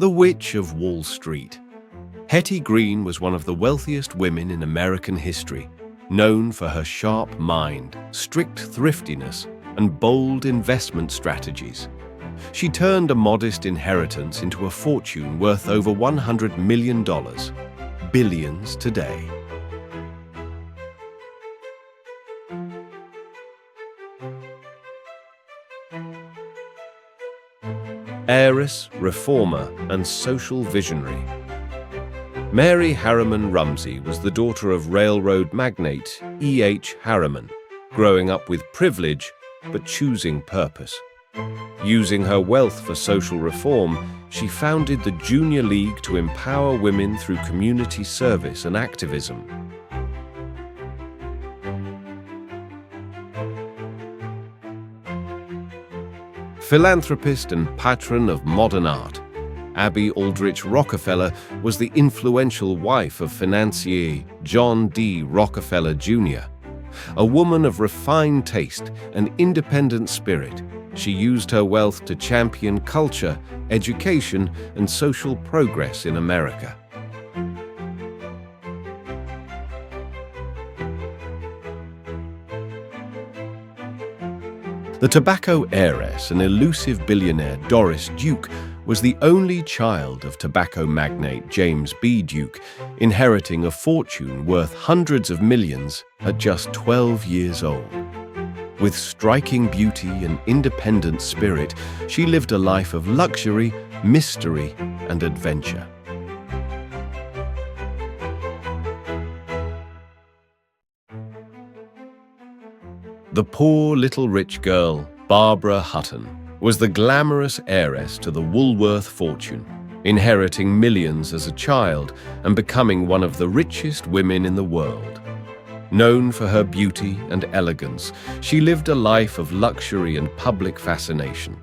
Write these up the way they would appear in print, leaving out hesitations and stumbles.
The Witch of Wall Street. Hetty Green was one of the wealthiest women in American history, known for her sharp mind, strict thriftiness, and bold investment strategies. She turned a modest inheritance into a fortune worth over $100 million, billions today. Heiress, reformer, and social visionary. Mary Harriman Rumsey was the daughter of railroad magnate E.H. Harriman, growing up with privilege but choosing purpose. Using her wealth for social reform, she founded the Junior League to empower women through community service and activism. Philanthropist and patron of modern art, Aldenrich Rockefeller was the influential wife of financier John D. Rockefeller Jr. A woman of refined taste and independent spirit, she used her wealth to champion culture, education, and social progress in America. The tobacco heiress and elusive billionaire Doris Duke was the only child of tobacco magnate James B. Duke, inheriting a fortune worth hundreds of millions at just 12 years old. With striking beauty and independent spirit, she lived a life of luxury, mystery, and adventure. The poor little rich girl, Barbara Hutton, was the glamorous heiress to the Woolworth fortune, inheriting millions as a child and becoming one of the richest women in the world. Known for her beauty and elegance, she lived a life of luxury and public fascination.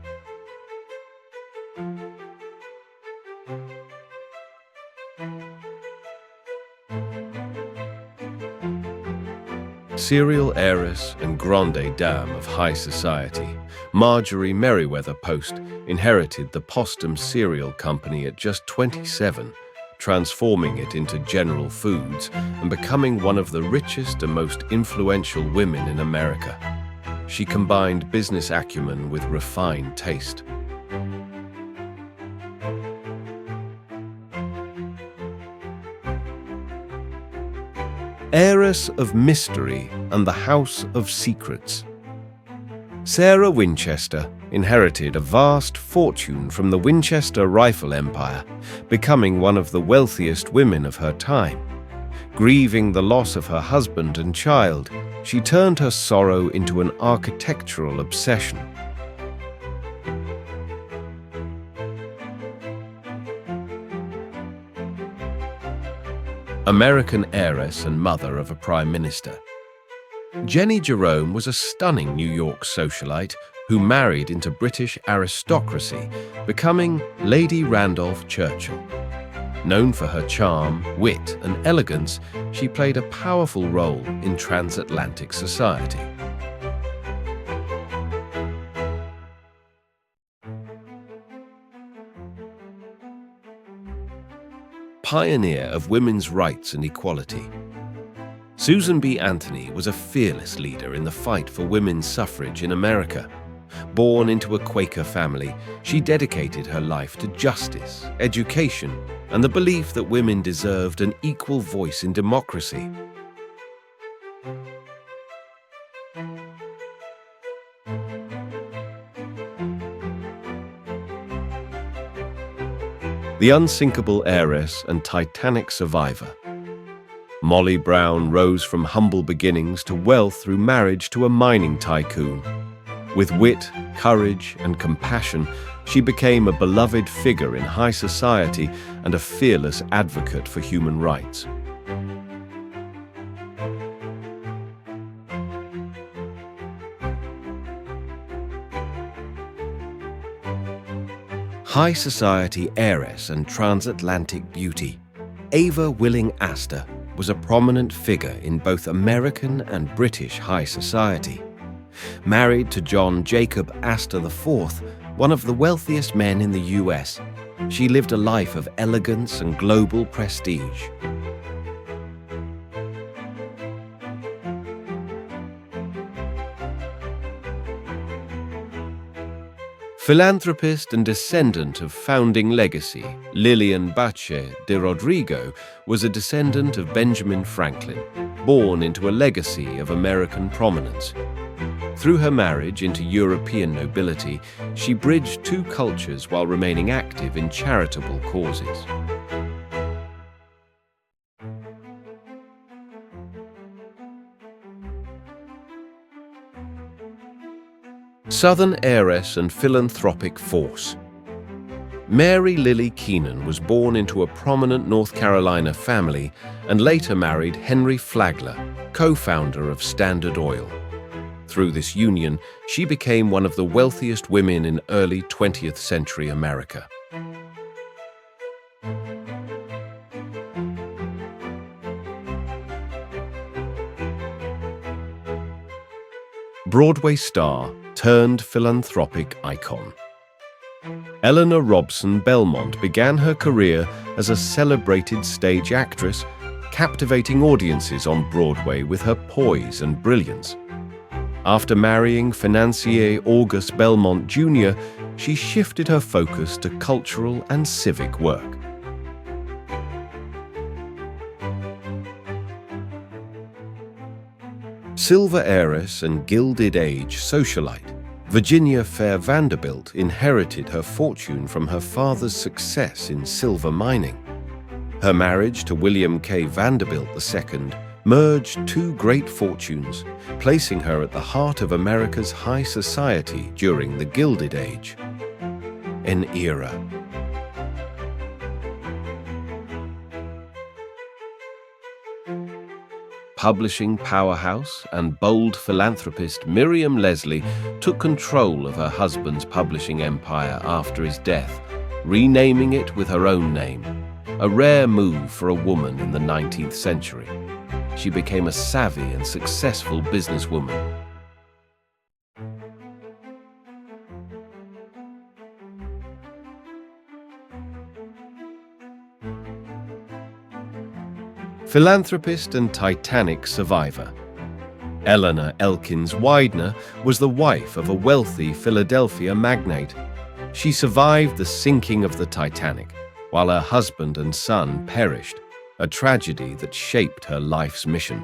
Serial heiress and grande dame of high society, Marjorie Merryweather Post inherited the Postum cereal company at just 27, transforming it into General Foods and becoming one of the richest and most influential women in America. She combined business acumen with refined taste. Heiress of mystery and the House of Secrets. Sarah Winchester inherited a vast fortune from the Winchester rifle empire, becoming one of the wealthiest women of her time. Grieving the loss of her husband and child, she turned her sorrow into an architectural obsession. American heiress and mother of a prime minister. Jenny Jerome was a stunning New York socialite who married into British aristocracy, becoming Lady Randolph Churchill. Known for her charm, wit, and elegance, she played a powerful role in transatlantic society. Pioneer of women's rights and equality. Susan B. Anthony was a fearless leader in the fight for women's suffrage in America. Born into a Quaker family, she dedicated her life to justice, education, and the belief that women deserved an equal voice in democracy. The unsinkable heiress and Titanic survivor. Molly Brown rose from humble beginnings to wealth through marriage to a mining tycoon. With wit, courage, and compassion, she became a beloved figure in high society and a fearless advocate for human rights. High society heiress and transatlantic beauty, Ava Willing Astor was a prominent figure in both American and British high society. Married to John Jacob Astor IV, one of the wealthiest men in the US, She lived a life of elegance and global prestige. Philanthropist and descendant of founding legacy, Lilian Becerra de Rodrigo was a descendant of Benjamin Franklin, born into a legacy of American prominence. Through her marriage into European nobility, she bridged two cultures while remaining active in charitable causes. Southern heiress and philanthropic force. Mary Lily Keenan was born into a prominent North Carolina family and later married Henry Flagler, co-founder of Standard Oil. Through this union, she became one of the wealthiest women in early 20th century America. Broadway star turned philanthropic icon. Eleanor Robson Belmont began her career as a celebrated stage actress, captivating audiences on Broadway with her poise and brilliance. After marrying financier August Belmont Jr., she shifted her focus to cultural and civic work. Silver heiress and Gilded Age socialite, Virginia Fair Vanderbilt inherited her fortune from her father's success in silver mining. Her marriage to William K. Vanderbilt II merged two great fortunes, placing her at the heart of America's high society during the Gilded Age. An era. Publishing powerhouse and bold philanthropist Miriam Leslie took control of her husband's publishing empire after his death, renaming it with her own name, a rare move for a woman in the 19th century. She became a savvy and successful businesswoman. Philanthropist and Titanic survivor. Eleanor Elkins Widener was the wife of a wealthy Philadelphia magnate. She survived the sinking of the Titanic, while her husband and son perished, a tragedy that shaped her life's mission.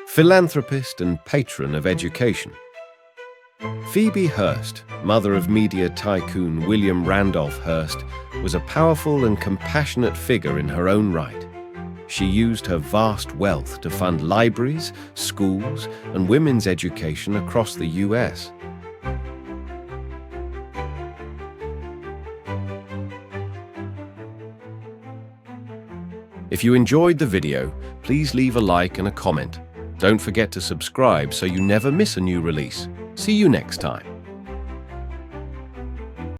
Philanthropist and patron of education. Phoebehurst, mother of media tycoon William Randolph Hearst, was a powerful and compassionate figure in her own right. She used her vast wealth to fund libraries, schools, and women's education across the U.S. If you enjoyed the video, please leave a like and a comment. Don't forget to subscribe so you never miss a new release. See you next time.